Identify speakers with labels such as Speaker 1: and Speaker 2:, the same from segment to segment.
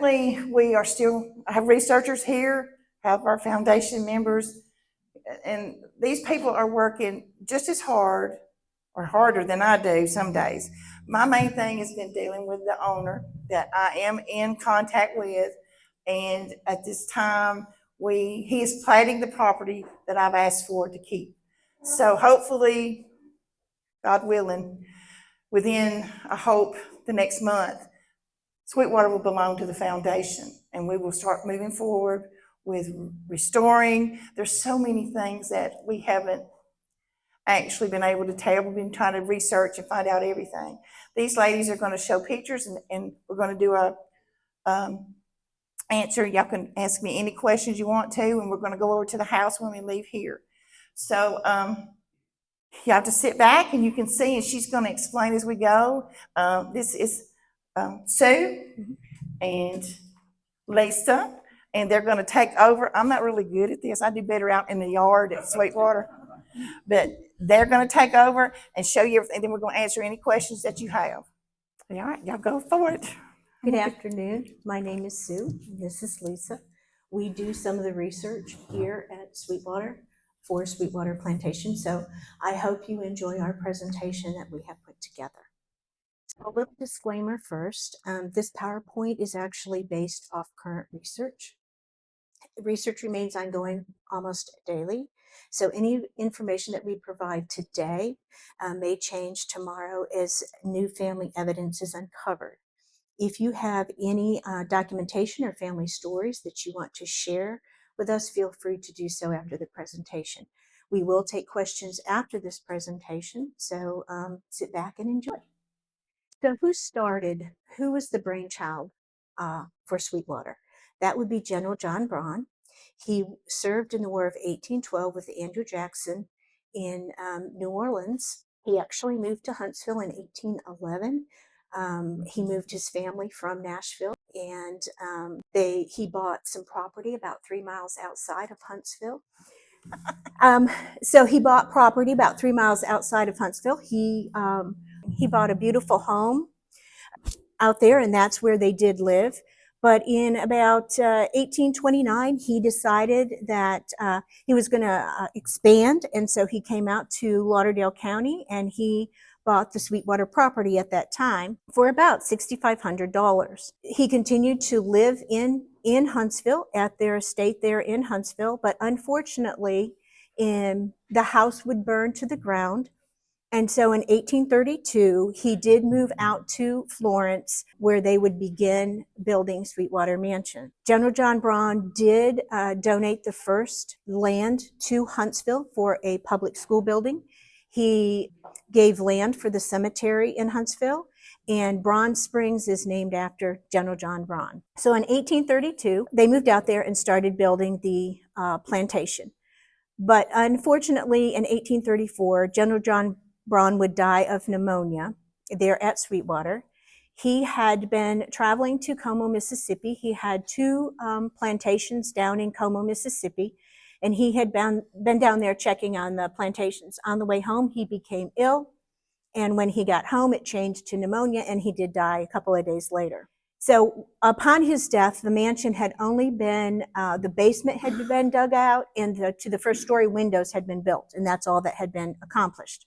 Speaker 1: currently, we are still, I have researchers here, have our foundation members, and these people are working just as hard or harder than I do some days. My main thing has been dealing with the owner that I am in contact with, and at this time, he is platting the property that I've asked for to keep. So hopefully, God willing, within, I hope, the next month, Sweetwater will belong to the foundation, and we will start moving forward with restoring. There's so many things that we haven't actually been able to tell. We've been trying to research and find out everything. These ladies are going to show pictures, and we're going to do a answer. Y'all can ask me any questions you want to, and we're going to go over to the house when we leave here. So you have to sit back and you can see, and she's going to explain as we go. This is Sue and Lisa, and they're going to take over. I'm not really good at this. I do better out in the yard at Sweetwater, but they're going to take over and show you everything. Then we're going to answer any questions that you have. All right, y'all go for it.
Speaker 2: Good afternoon. My name is Sue. This is Lisa. We do some of the research here at Sweetwater for Sweetwater Plantation. So I hope you enjoy our presentation that we have put together. A little disclaimer first. This PowerPoint is actually based off current research. Research remains ongoing almost daily. So any information that we provide today may change tomorrow as new family evidence is uncovered. If you have any documentation or family stories that you want to share with us, feel free to do so after the presentation. We will take questions after this presentation, so sit back and enjoy. So who was the brainchild for Sweetwater? That would be General John Braun. He served in the War of 1812 with Andrew Jackson in New Orleans. He actually moved to Huntsville in 1811. He moved his family from Nashville, and he bought some property about 3 miles outside of Huntsville. So he bought property about 3 miles outside of Huntsville. He bought a beautiful home out there, and that's where they did live. But in about 1829, he decided that he was going to expand, and so he came out to Lauderdale County, and he bought the Sweetwater property at that time for about $6,500. He continued to live in Huntsville at their estate there in Huntsville, but unfortunately, the house would burn to the ground. And so in 1832, he did move out to Florence, where they would begin building Sweetwater Mansion. General John Braun did donate the first land to Huntsville for a public school building. He gave land for the cemetery in Huntsville, and Braun Springs is named after General John Braun. So in 1832, they moved out there and started building the plantation. But unfortunately, in 1834, General John Braun would die of pneumonia there at Sweetwater. He had been traveling to Como, Mississippi. He had 2 plantations down in Como, Mississippi, and he had been down there checking on the plantations. On the way home, he became ill, and when he got home, it changed to pneumonia, and he did die a couple of days later. So upon his death, the mansion had only been, the basement had been dug out, and the first story windows had been built, and that's all that had been accomplished.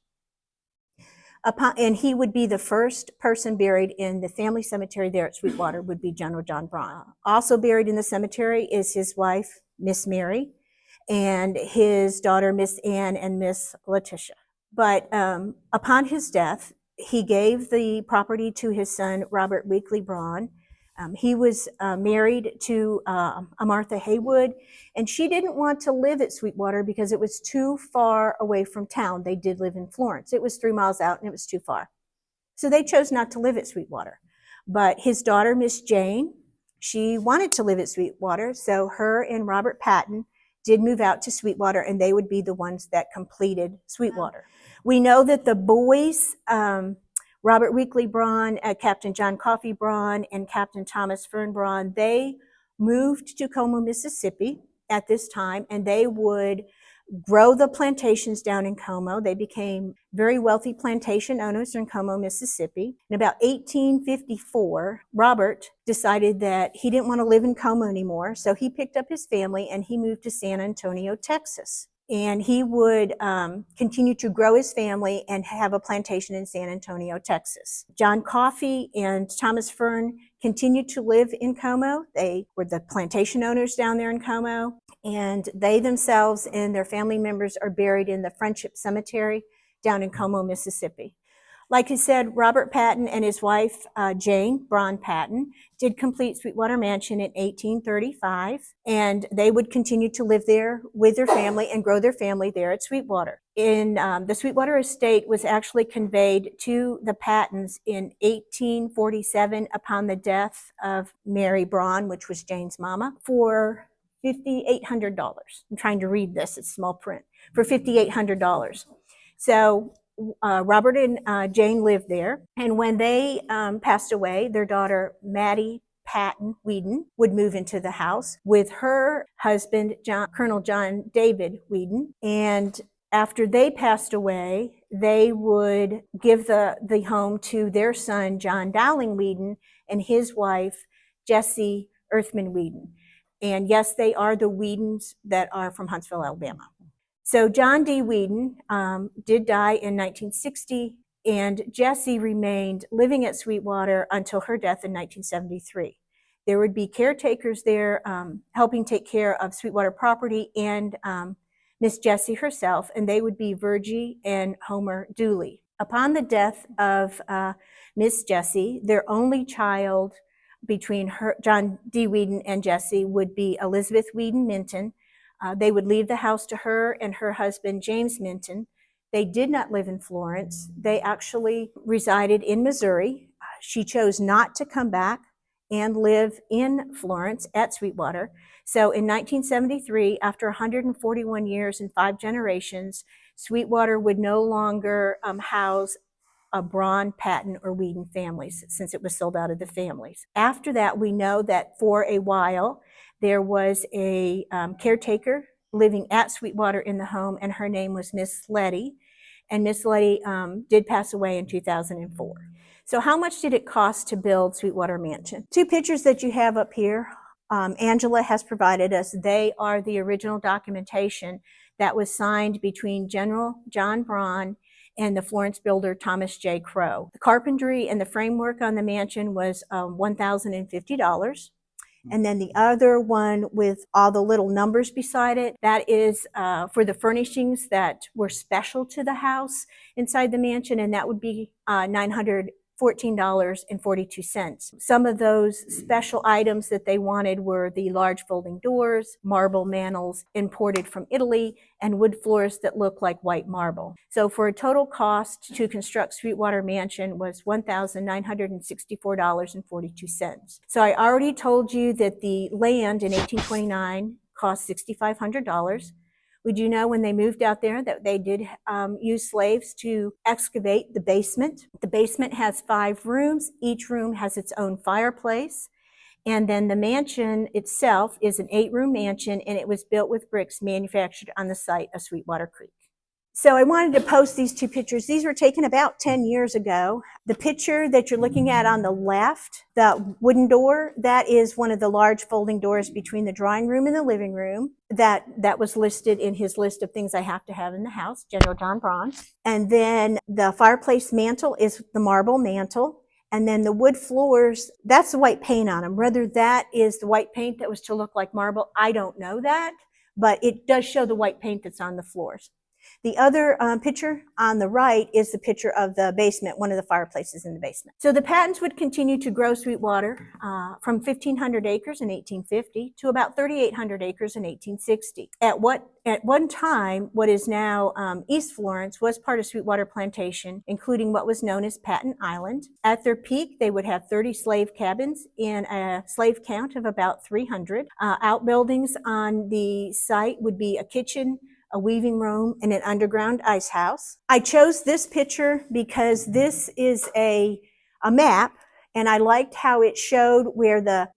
Speaker 2: And he would be the first person buried in the family cemetery there at Sweetwater would be General John Braun. Also buried in the cemetery is his wife, Miss Mary, and his daughter, Miss Ann, and Miss Letitia. But upon his death, he gave the property to his son, Robert Weekly Braun. He was married to Martha Haywood, and she didn't want to live at Sweetwater because it was too far away from town. They did live in Florence. It was 3 miles out, and it was too far. So they chose not to live at Sweetwater. But his daughter, Miss Jane, she wanted to live at Sweetwater, so her and Robert Patton did move out to Sweetwater, and they would be the ones that completed Sweetwater. We know that the boys, Robert Weekly Braun, Captain John Coffey Braun, and Captain Thomas Fern Braun, they moved to Como, Mississippi at this time, and they would grow the plantations down in Como. They became very wealthy plantation owners in Como, Mississippi. In about 1854, Robert decided that he didn't want to live in Como anymore, so he picked up his family and he moved to San Antonio, Texas. And he would continue to grow his family and have a plantation in San Antonio, Texas. John Coffey and Thomas Fern continued to live in Como. They were the plantation owners down there in Como, and they themselves and their family members are buried in the Friendship Cemetery down in Como, Mississippi. Like I said, Robert Patton and his wife, Jane Braun Patton, did complete Sweetwater Mansion in 1835, and they would continue to live there with their family and grow their family there at Sweetwater. The Sweetwater estate was actually conveyed to the Pattons in 1847 upon the death of Mary Braun, which was Jane's mama, for $5,800. I'm trying to read this, it's small print, for $5,800. So Robert and Jane lived there, and when they passed away, their daughter Maddie Patton Whedon would move into the house with her husband, Colonel John David Whedon. And after they passed away, they would give the home to their son, John Dowling Whedon, and his wife, Jessie Earthman Whedon. And yes, they are the Whedons that are from Huntsville, Alabama. So John D. Whedon did die in 1960, and Jessie remained living at Sweetwater until her death in 1973. There would be caretakers there helping take care of Sweetwater property and Miss Jessie herself, and they would be Virgie and Homer Dooley. Upon the death of Miss Jessie, their only child between John D. Whedon and Jessie would be Elizabeth Whedon Minton. They would leave the house to her and her husband, James Minton. They did not live in Florence. They actually resided in Missouri. She chose not to come back and live in Florence at Sweetwater. So in 1973, after 141 years and 5 generations, Sweetwater would no longer house a Braun, Patton, or Whedon families, since it was sold out of the families. After that, we know that for a while, there was a caretaker living at Sweetwater in the home, and her name was Miss Letty. And Miss Letty did pass away in 2004. So how much did it cost to build Sweetwater Mansion? 2 pictures that you have up here, Angela has provided us. They are the original documentation that was signed between General John Braun and the Florence builder Thomas J. Crow. The carpentry and the framework on the mansion was $1,050. And then the other one with all the little numbers beside it, that is for the furnishings that were special to the house inside the mansion, and that would be $914.42. Some of those special items that they wanted were the large folding doors, marble mantels imported from Italy, and wood floors that look like white marble. So for a total cost to construct Sweetwater Mansion was $1,964.42. So I already told you that the land in 1829 cost $6,500. We do know when they moved out there that they did use slaves to excavate the basement. The basement has 5 rooms. Each room has its own fireplace. And then the mansion itself is an 8-room mansion, and it was built with bricks manufactured on the site of Sweetwater Creek. So I wanted to post these 2 pictures. These were taken about 10 years ago. The picture that you're looking at on the left, the wooden door, that is one of the large folding doors between the drawing room and the living room. That was listed in his list of things I have to have in the house, General John Braun. And then the fireplace mantle is the marble mantle. And then the wood floors, that's the white paint on them. Whether that is the white paint that was to look like marble, I don't know that, but it does show the white paint that's on the floors. The other picture on the right is the picture of the basement, one of the fireplaces in the basement. So the Pattons would continue to grow Sweetwater from 1,500 acres in 1850 to about 3,800 acres in 1860. At one time, what is now East Florence was part of Sweetwater Plantation, including what was known as Patton Island. At their peak, they would have 30 slave cabins and a slave count of about 300. Outbuildings on the site would be a kitchen, a weaving room, and an underground ice house. I chose this picture because this is a map, and I liked how it showed where the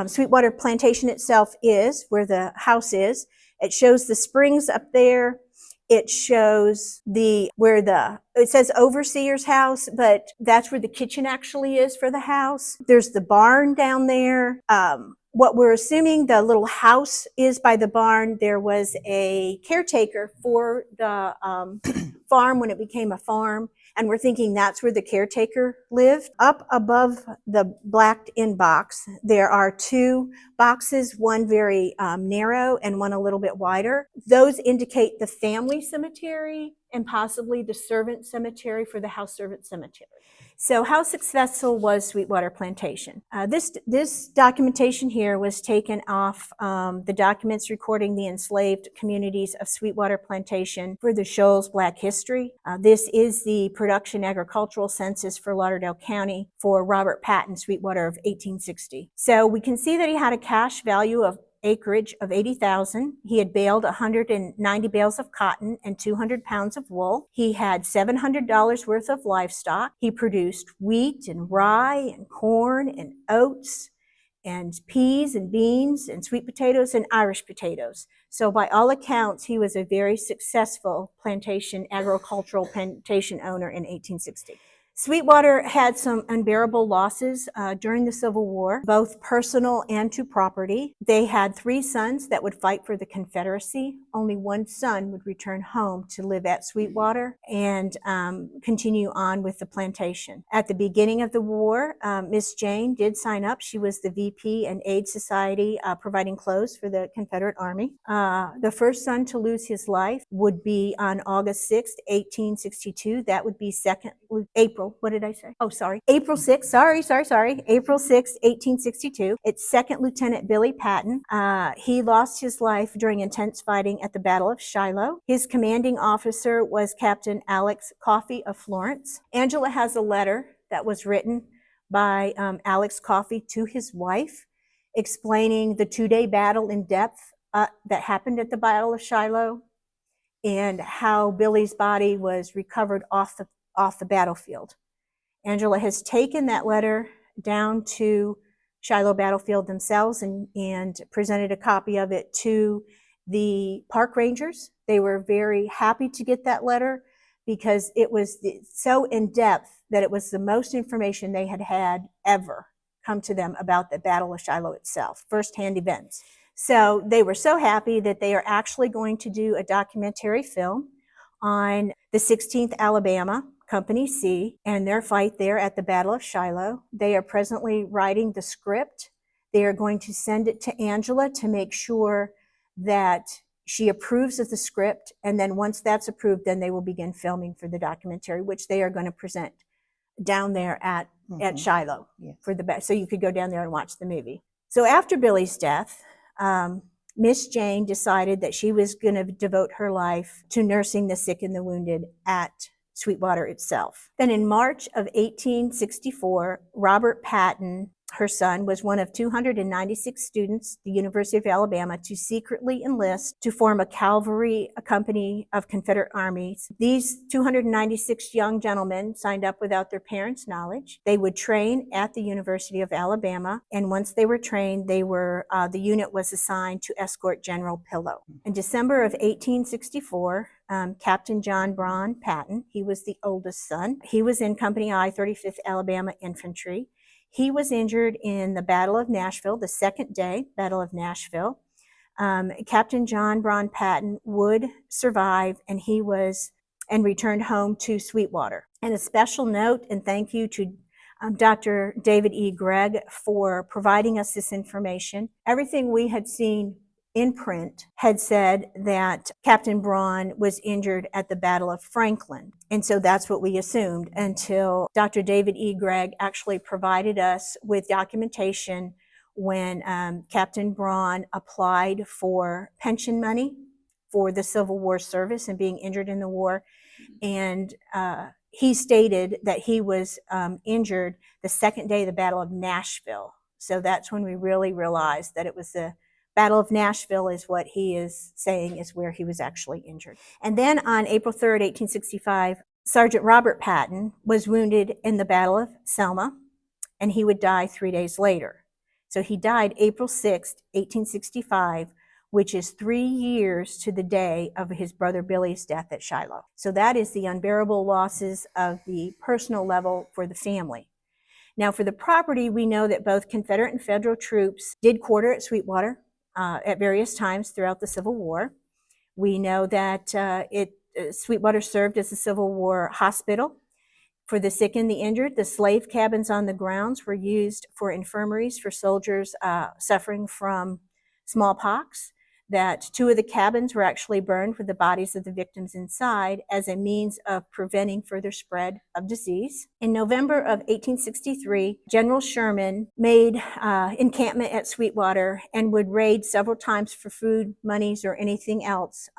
Speaker 2: Sweetwater Plantation itself is, where the house is. It shows the springs up there. It shows it says overseer's house, but that's where the kitchen actually is for the house. There's the barn down there. What we're assuming the little house is by the barn, there was a caretaker for the farm when it became a farm. And we're thinking that's where the caretaker lived. Up above the blacked in box, there are two boxes, one very narrow and one a little bit wider. Those indicate the family cemetery and possibly the servant cemetery for the house servant cemetery. So how successful was Sweetwater Plantation? This documentation here was taken off the documents recording the enslaved communities of Sweetwater Plantation for the Shoals Black History. This is the production agricultural census for Lauderdale County for Robert Patton, Sweetwater of 1860. So we can see that he had a cash value of acreage of 80,000. He had baled 190 bales of cotton and 200 pounds of wool. He had $700 worth of livestock. He produced wheat and rye and corn and oats and peas and beans and sweet potatoes and Irish potatoes. So by all accounts, he was a very successful agricultural plantation owner in 1860. Sweetwater had some unbearable losses during the Civil War, both personal and to property. They had 3 sons that would fight for the Confederacy. Only one son would return home to live at Sweetwater and continue on with the plantation. At the beginning of the war, Miss Jane did sign up. She was the VP and Aid Society providing clothes for the Confederate Army. The first son to lose his life would be on August 6th, 1862. That would be April 6th, April 6th, 1862. It's 2nd Lieutenant Billy Patton. He lost his life during intense fighting at the Battle of Shiloh. His commanding officer was Captain Alex Coffey of Florence. Angela has a letter that was written by Alex Coffey to his wife explaining the 2-day battle in depth that happened at the Battle of Shiloh and how Billy's body was recovered off the battlefield. Angela has taken that letter down to Shiloh battlefield themselves and presented a copy of it to the park rangers. They were very happy to get that letter because it was so in depth that it was the most information they had ever come to them about the Battle of Shiloh itself, firsthand events. So they were so happy that they are actually going to do a documentary film on the 16th Alabama, Company C, and their fight there at the Battle of Shiloh. They are presently writing the script. They are going to send it to Angela to make sure that she approves of the script, and then once that's approved, then they will begin filming for the documentary, which they are going to present down there at Shiloh for the best. So you could go down there and watch the movie. So after Billy's death, Miss Jane decided that she was going to devote her life to nursing the sick and the wounded at Sweetwater itself. Then in March of 1864, Robert Patton, her son, was one of 296 students at the University of Alabama to secretly enlist to form a cavalry company of Confederate armies. These 296 young gentlemen signed up without their parents' knowledge. They would train at the University of Alabama, and once they were trained, the unit was assigned to escort General Pillow. In December of 1864, Captain John Braun Patton, he was the oldest son. He was in Company I, 35th Alabama Infantry. He was injured in the Battle of Nashville, the second day, Battle of Nashville. Captain John Braun Patton would survive, and returned home to Sweetwater. And a special note and thank you to Dr. David E. Gregg for providing us this information. Everything we had seen in print had said that Captain Braun was injured at the Battle of Franklin. And so that's what we assumed until Dr. David E. Gregg actually provided us with documentation when Captain Braun applied for pension money for the Civil War service and being injured in the war. And he stated that he was injured the second day of the Battle of Nashville. So that's when we really realized that it was the Battle of Nashville is what he is saying is where he was actually injured. And then on April 3rd, 1865, Sergeant Robert Patton was wounded in the Battle of Selma, and he would die 3 days later. So he died April 6th, 1865, which is 3 years to the day of his brother Billy's death at Shiloh. So that is the unbearable losses of the personal level for the family. Now, for the property, we know that both Confederate and Federal troops did quarter at Sweetwater at various times throughout the Civil War. We know that Sweetwater served as a Civil War hospital for the sick and the injured. The slave cabins on the grounds were used for infirmaries for soldiers suffering from smallpox. That 2 of the cabins were actually burned with the bodies of the victims inside as a means of preventing further spread of disease. In November of 1863, General Sherman made encampment at Sweetwater and would raid several times for food, monies, or anything else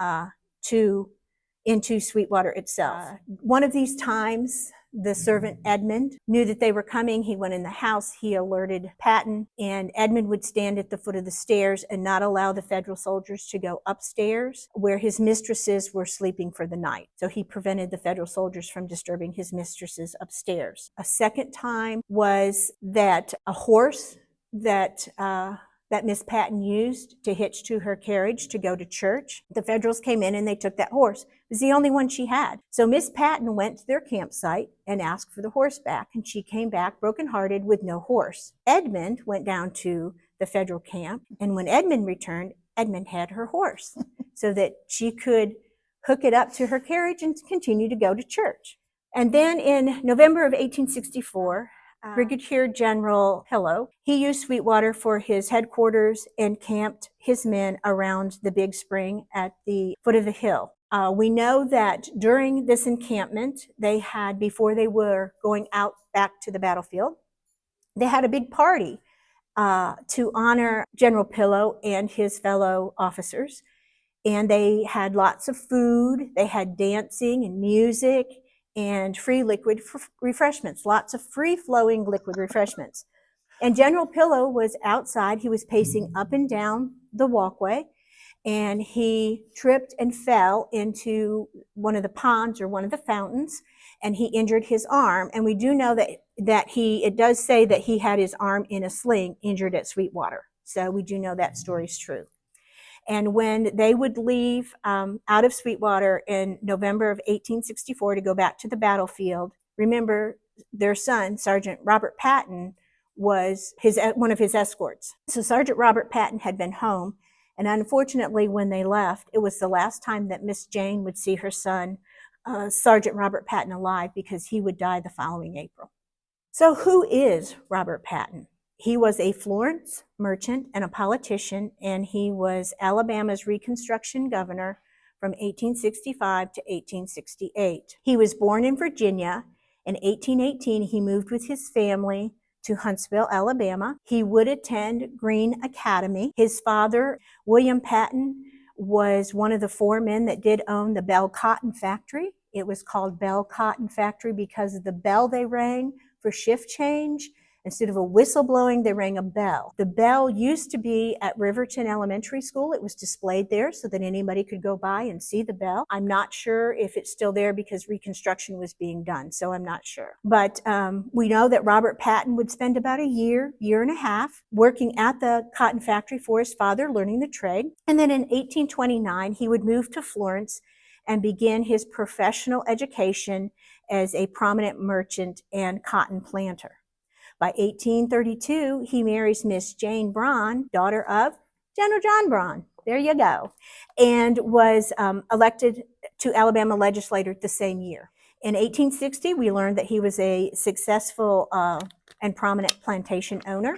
Speaker 2: into Sweetwater itself. One of these times, the servant Edmund knew that they were coming. He went in the house, he alerted Patton, and Edmund would stand at the foot of the stairs and not allow the Federal soldiers to go upstairs where his mistresses were sleeping for the night. So he prevented the Federal soldiers from disturbing his mistresses upstairs. A second time was that a horse that Miss Patton used to hitch to her carriage to go to church. The Federals came in and they took that horse. It was the only one she had. So Miss Patton went to their campsite and asked for the horse back, and she came back brokenhearted with no horse. Edmund went down to the Federal camp, and when Edmund returned, Edmund had her horse so that she could hook it up to her carriage and continue to go to church. And then in November of 1864, Brigadier General Pillow, he used Sweetwater for his headquarters and camped his men around the big spring at the foot of the hill. We know that during this encampment, they had, before they were going out back to the battlefield, they had a big party to honor General Pillow and his fellow officers. And they had lots of food, they had dancing and music, and free liquid refreshments, lots of free-flowing liquid refreshments. And General Pillow was outside. He was pacing up and down the walkway, and he tripped and fell into one of the ponds or one of the fountains, and he injured his arm. And we do know that it does say that he had his arm in a sling, injured at Sweetwater. So we do know that story's true. And when they would leave out of Sweetwater in November of 1864 to go back to the battlefield, remember their son, Sergeant Robert Patton, was one of his escorts. So Sergeant Robert Patton had been home, and unfortunately when they left, it was the last time that Miss Jane would see her son, Sergeant Robert Patton, alive, because he would die the following April. So who is Robert Patton? He was a Florence merchant and a politician, and he was Alabama's Reconstruction governor from 1865 to 1868. He was born in Virginia. In 1818, he moved with his family to Huntsville, Alabama. He would attend Green Academy. His father, William Patton, was one of the 4 men that did own the Bell Cotton Factory. It was called Bell Cotton Factory because of the bell they rang for shift change. Instead of a whistle blowing, they rang a bell. The bell used to be at Riverton Elementary School. It was displayed there so that anybody could go by and see the bell. I'm not sure if it's still there because Reconstruction was being done, so I'm not sure. But we know that Robert Patton would spend about a year and a half working at the cotton factory for his father, learning the trade. And then in 1829, he would move to Florence and begin his professional education as a prominent merchant and cotton planter. By 1832, he marries Miss Jane Braun, daughter of General John Braun. There you go. And was elected to Alabama legislature the same year. In 1860, we learned that he was a successful and prominent plantation owner.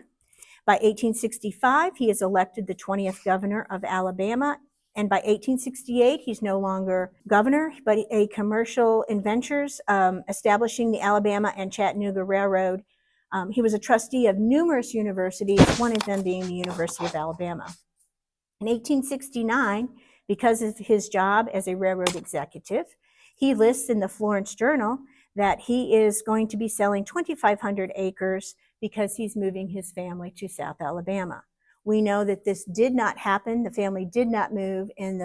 Speaker 2: By 1865, he is elected the 20th governor of Alabama. And by 1868, he's no longer governor, but a commercial in ventures, establishing the Alabama and Chattanooga Railroad. He was a trustee of numerous universities, one of them being the University of Alabama. In 1869, because of his job as a railroad executive, he lists in the Florence Journal that he is going to be selling 2,500 acres because he's moving his family to South Alabama. We know that this did not happen. The family did not move, and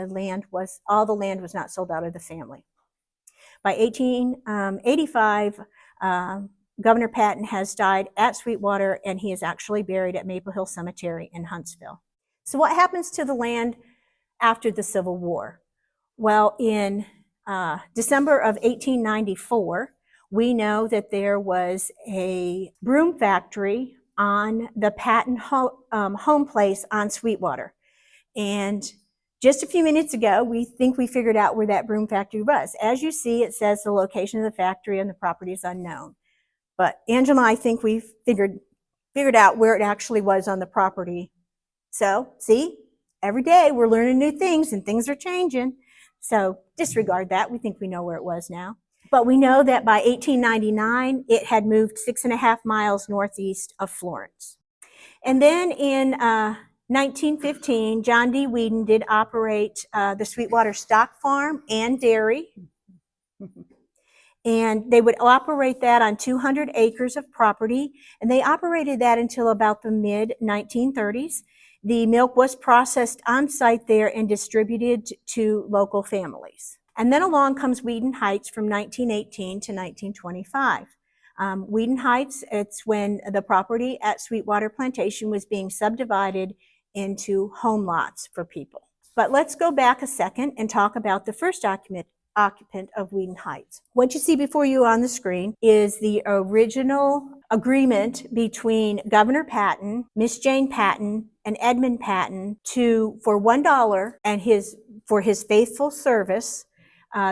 Speaker 2: all the land was not sold out of the family. By 1885, Governor Patton has died at Sweetwater, and he is actually buried at Maple Hill Cemetery in Huntsville. So what happens to the land after the Civil War. Well, in December of 1894, we know that there was a broom factory on the Patton home place on Sweetwater. And just a few minutes ago, we think we figured out where that broom factory was. As you see, it says the location of the factory and the property is unknown. But Angela and I think we figured out where it actually was on the property. So, see, every day we're learning new things and things are changing. So disregard that. We think we know where it was now. But we know that by 1899, it had moved 6.5 miles northeast of Florence. And then in 1915, John D. Whedon did operate the Sweetwater Stock Farm and Dairy. And they would operate that on 200 acres of property. And they operated that until about the mid-1930s. The milk was processed on site there and distributed to local families. And then along comes Whedon Heights from 1918 to 1925. Whedon Heights, it's when the property at Sweetwater Plantation was being subdivided into home lots for people. But let's go back a second and talk about the first occupant of Whedon Heights. What you see before you on the screen is the original agreement between Governor Patton, Miss Jane Patton, and Edmund Patton for $1 and for his faithful service.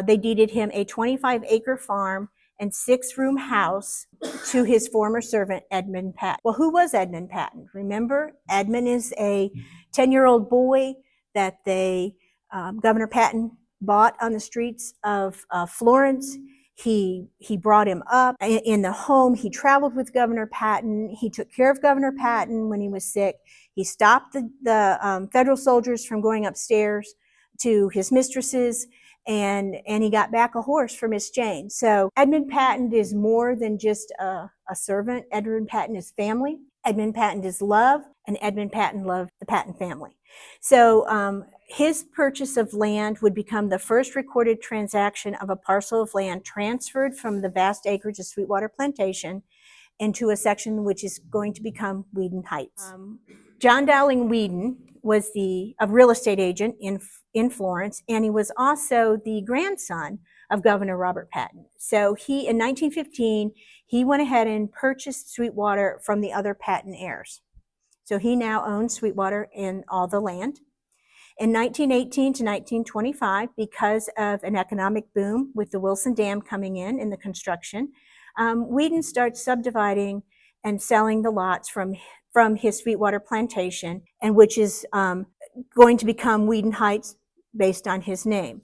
Speaker 2: They deeded him a 25-acre farm and 6-room house to his former servant, Edmund Patton. Well, who was Edmund Patton? Remember, Edmund is a 10-year-old boy that Governor Patton bought on the streets of Florence. He brought him up in the home. He traveled with Governor Patton. He took care of Governor Patton when he was sick. He stopped the federal soldiers from going upstairs to his mistresses, and he got back a horse for Miss Jane. So Edmund Patton is more than just a servant. Edmund Patton is family. Edmund Patton is love, and Edmund Patton loved the Patton family. So his purchase of land would become the first recorded transaction of a parcel of land transferred from the vast acreage of Sweetwater Plantation into a section which is going to become Whedon Heights. John Dowling Whedon was a real estate agent in Florence, and he was also the grandson of Governor Robert Patton. So in 1915, he went ahead and purchased Sweetwater from the other Patton heirs. So he now owns Sweetwater and all the land. In 1918 to 1925, because of an economic boom with the Wilson Dam coming in the construction, Whedon starts subdividing and selling the lots from his Sweetwater plantation, and which is going to become Whedon Heights based on his name.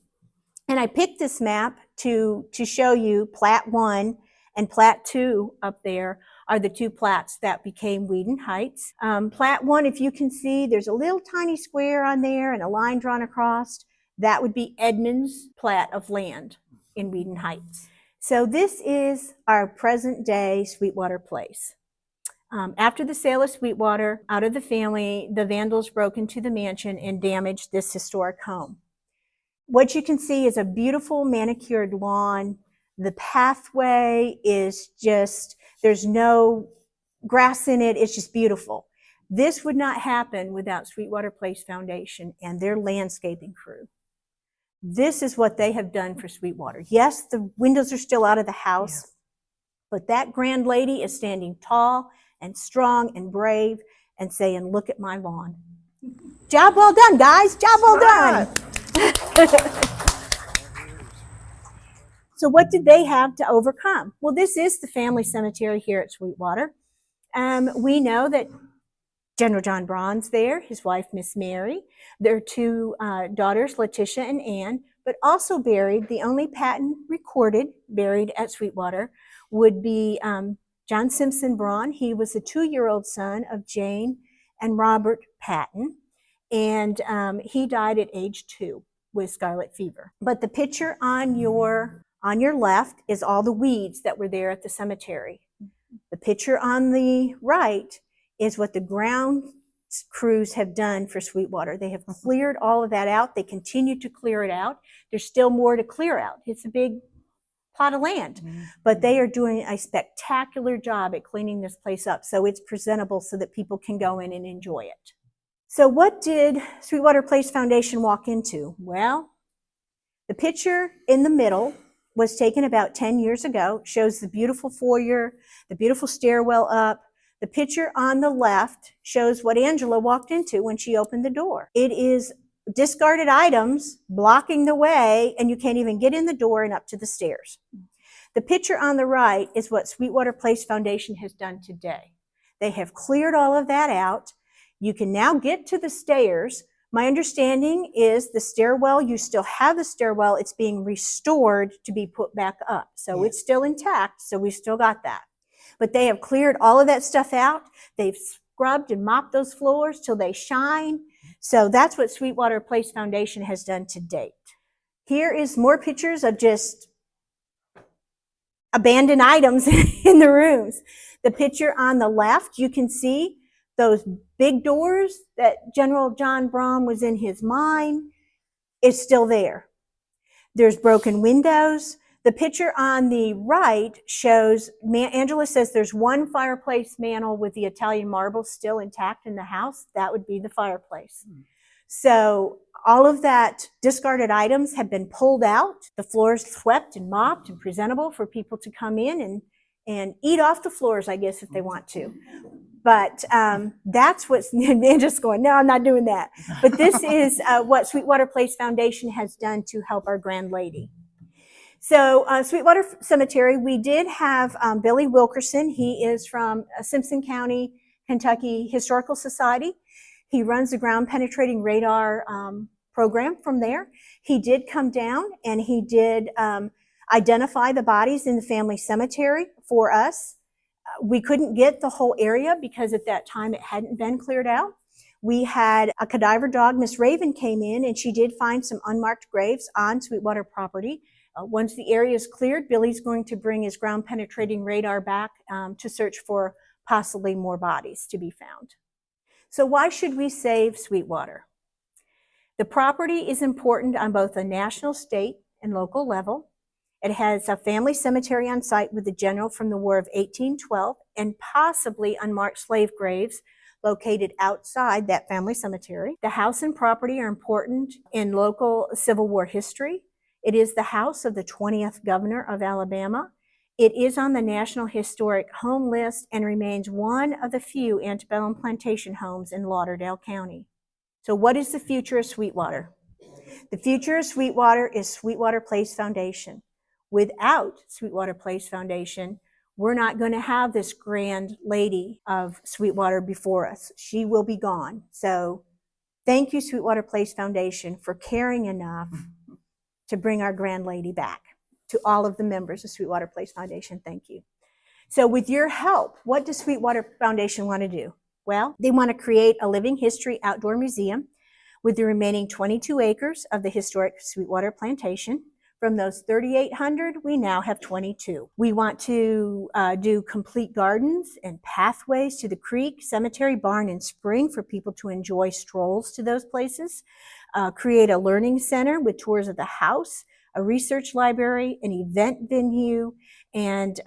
Speaker 2: And I picked this map to show you Plat 1 and Plat 2 up there are the two plats that became Whedon Heights. Plat 1, if you can see, there's a little tiny square on there and a line drawn across. That would be Edmund's plat of land in Whedon Heights. So this is our present day Sweetwater Place. After the sale of Sweetwater out of the family, the vandals broke into the mansion and damaged this historic home. What you can see is a beautiful manicured lawn. The pathway is just, there's no grass in it. It's just beautiful. This would not happen without Sweetwater Place Foundation and their landscaping crew. This is what they have done for Sweetwater. Yes, the windows are still out of the house, but that grand lady is standing tall and strong and brave and saying, look at my lawn. Job well done, guys. Job well done. So what did they have to overcome? Well, this is the family cemetery here at Sweetwater. We know that General John Braun's there, his wife, Miss Mary. Their two daughters, Letitia and Ann, but also buried, the only Patton recorded buried at Sweetwater would be John Simpson Braun. He was a 2-year-old son of Jane and Robert Patton, and he died at age 2 with scarlet fever. But the picture on your left is all the weeds that were there at the cemetery. The picture on the right is what the ground crews have done for Sweetwater. They have cleared all of that out. They continue to clear it out. There's still more to clear out. It's a big plot of land, but they are doing a spectacular job at cleaning this place up so it's presentable so that people can go in and enjoy it. So what did Sweetwater Place Foundation walk into? Well, the picture in the middle was taken about 10 years ago, shows the beautiful foyer, the beautiful stairwell up. The picture on the left shows what Angela walked into when she opened the door. It is discarded items blocking the way, and you can't even get in the door and up to the stairs. The picture on the right is what Sweetwater Place Foundation has done today. They have cleared all of that out. You can now get to the stairs. My understanding is the stairwell, you still have the stairwell, it's being restored to be put back up. So It's still intact, so we still got that. But they have cleared all of that stuff out. They've scrubbed and mopped those floors till they shine. So that's what Sweetwater Place Foundation has done to date. Here is more pictures of just abandoned items in the rooms. The picture on the left, you can see those big doors that General John Braun was in his mind is still there. There's broken windows. The picture on the right shows, Angela says there's one fireplace mantel with the Italian marble still intact in the house. That would be the fireplace. So all of that discarded items have been pulled out. The floors swept and mopped and presentable for people to come in and eat off the floors, I guess, if they want to. But that's what's, and just going, no, I'm not doing that. But this is what Sweetwater Place Foundation has done to help our Grand Lady. So Sweetwater Cemetery, we did have Billy Wilkerson. He is from Simpson County, Kentucky Historical Society. He runs the ground penetrating radar program from there. He did come down and he did identify the bodies in the family cemetery for us. We couldn't get the whole area because at that time it hadn't been cleared out. We had a cadaver dog, Miss Raven, came in and she did find some unmarked graves on Sweetwater property. Once the area is cleared, Billy's going to bring his ground penetrating radar back to search for possibly more bodies to be found. So why should we save Sweetwater? The property is important on both a national, state, and local level. It has a family cemetery on site with the general from the War of 1812 and possibly unmarked slave graves located outside that family cemetery. The house and property are important in local Civil War history. It is the house of the 20th governor of Alabama. It is on the National Historic Home List and remains one of the few antebellum plantation homes in Lauderdale County. So what is the future of Sweetwater? The future of Sweetwater is Sweetwater Place Foundation. Without Sweetwater Place Foundation, we're not going to have this grand lady of Sweetwater before us. She will be gone. So thank you, Sweetwater Place Foundation, for caring enough to bring our grand lady back. To all of the members of Sweetwater Place Foundation, thank you. So with your help, what does Sweetwater Foundation want to do? Well, they want to create a living history outdoor museum with the remaining 22 acres of the historic Sweetwater Plantation. From those 3,800, we now have 22. We want to do complete gardens and pathways to the creek, cemetery, barn, and spring for people to enjoy strolls to those places. Create a learning center with tours of the house, a research library, an event venue, and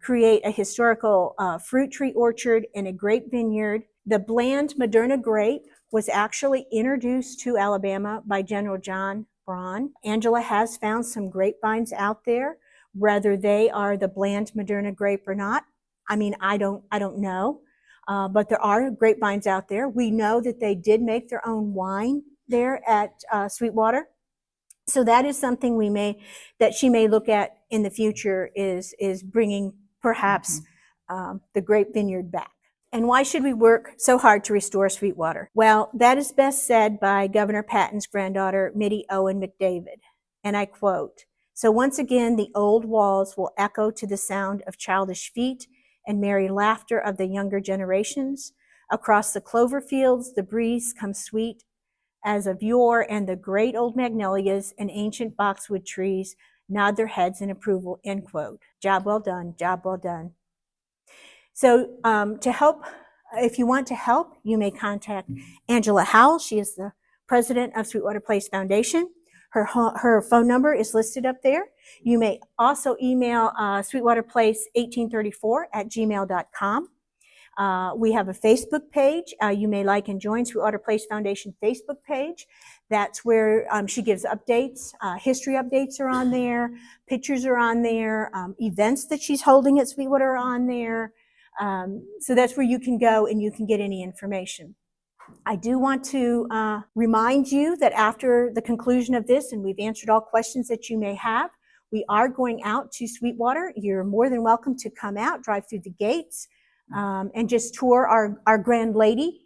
Speaker 2: create a historical fruit tree orchard and a grape vineyard. The Bland Moderna grape was actually introduced to Alabama by General John Braun. Angela has found some grapevines out there, whether they are the Bland Moderna grape or not. I mean, I don't know, but there are grapevines out there. We know that they did make their own wine there at Sweetwater. So that is something that she may look at in the future is bringing perhaps the grape vineyard back. And why should we work so hard to restore Sweetwater? Well, that is best said by Governor Patton's granddaughter, Mittie Owen McDavid. And I quote, "So once again, the old walls will echo to the sound of childish feet and merry laughter of the younger generations. Across the clover fields, the breeze comes sweet as of yore, and the great old magnolias and ancient boxwood trees nod their heads in approval," end quote. Job well done, job well done. So to help, if you want to help, you may contact Angela Howell. She is the president of Sweetwater Place Foundation. Her phone number is listed up there. You may also email sweetwaterplace1834@gmail.com. We have a Facebook page. You may like and join Sweetwater Place Foundation Facebook page. That's where she gives updates. History updates are on there. Pictures are on there. Events that she's holding at Sweetwater are on there. So that's where you can go and you can get any information. I do want to remind you that after the conclusion of this, and we've answered all questions that you may have, we are going out to Sweetwater. You're more than welcome to come out, drive through the gates, and just tour our Grand Lady,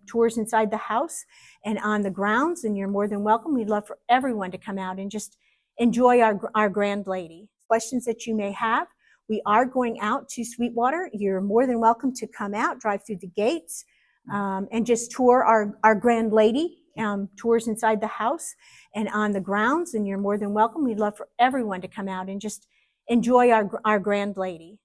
Speaker 2: tours inside the house and on the grounds, and you're more than welcome. We'd love for everyone to come out and just enjoy our Grand Lady. Questions that you may have, we are going out to Sweetwater. You're more than welcome to come out, drive through the gates, and just tour our Grand Lady, tours inside the house and on the grounds, and you're more than welcome. We'd love for everyone to come out and just enjoy our Grand Lady.